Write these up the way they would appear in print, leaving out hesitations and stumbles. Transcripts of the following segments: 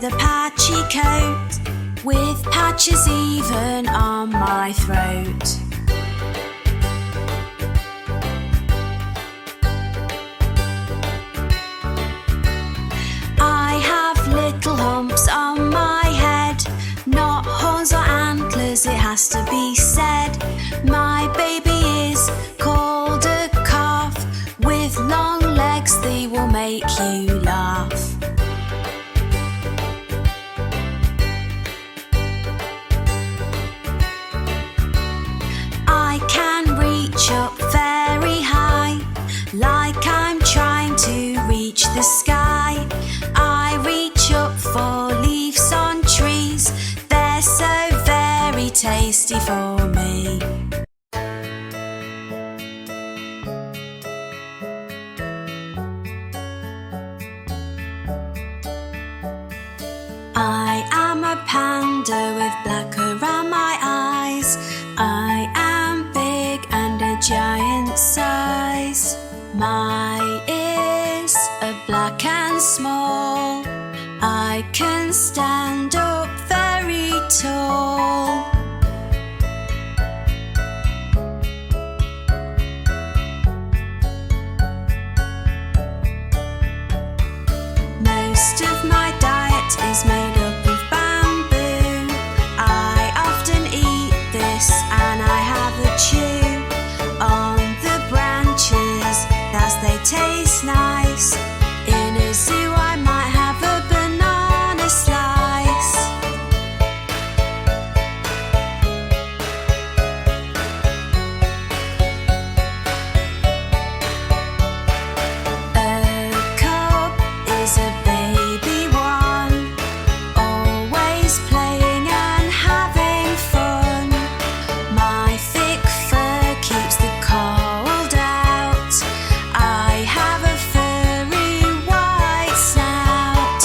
with a patchy coat, with patches even on my throat. I have little humps on my head, not horns or antlers, it has to be said. My baby is called a calf, with long legs they will make you laugh. I can reach up very high, like I'm trying to reach the sky. I reach up for leaves on trees, they're so very tasty for me. I am a panda with black around my eyes. I am big and a giant size. My ears are black and small. I can stand up very tall. Most of my diet is made up of bamboo. I often eat this and I have a chew on the branches as they taste nice. In a zoo I might have a banana slice. A cub is a baby one, always playing and having fun. My thick fur keeps the cold out. I have a furry white snout.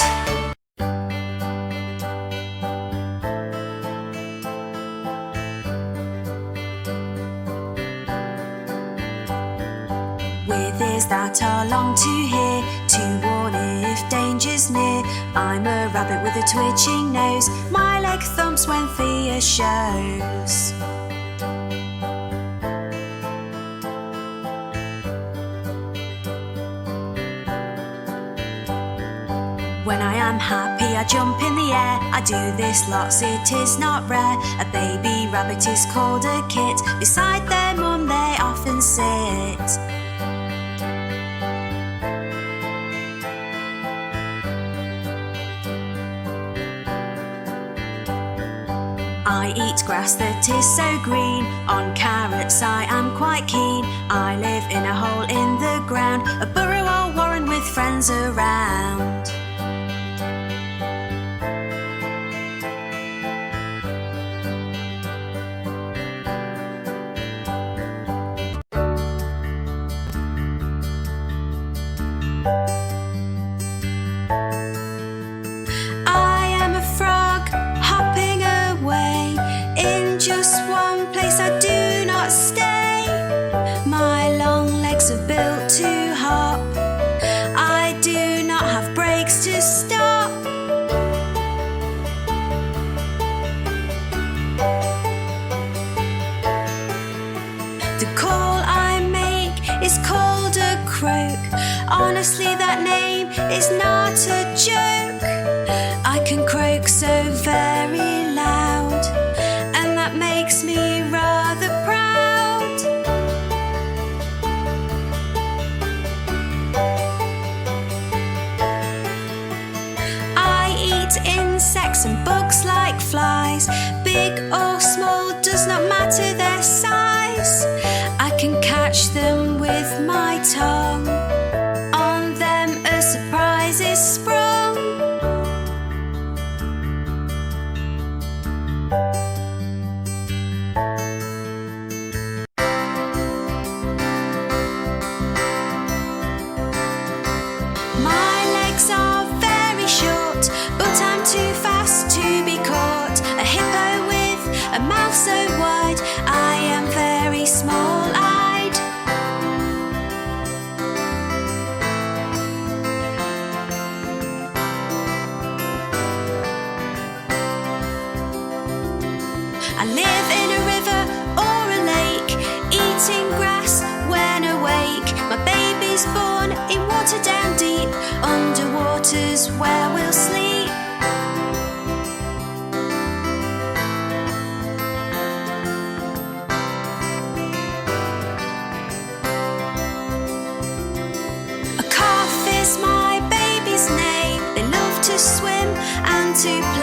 With ears that are long to hear, to warn if danger's near. I'm a rabbit with a twitching nose, my leg thumps when fear shows. When I am happy I jump in the air. I do this lots, it is not rare. A baby rabbit is called a kit. Beside their mum they often sit. I eat grass that is so green. On carrots I am quite keen. I live in a hole in the ground, a burrow or warren with friends around. I am a frog hopping away. In just one place I do not stay. My long legs are built to hop. I do not have brakes to stop. The call I make is called a croak. Honestly, that name is not a joke. I can croak so very loud, and that makes me rather proud. I eat insects and bugs like flies. Big or small does not matter their size. I can catch them with my tongue. On them a surprise is sprung. I live in a river or a lake, eating grass when awake. My baby's born in water down deep, underwater's where we'll sleep. A calf is my baby's name. They love to swim and to play.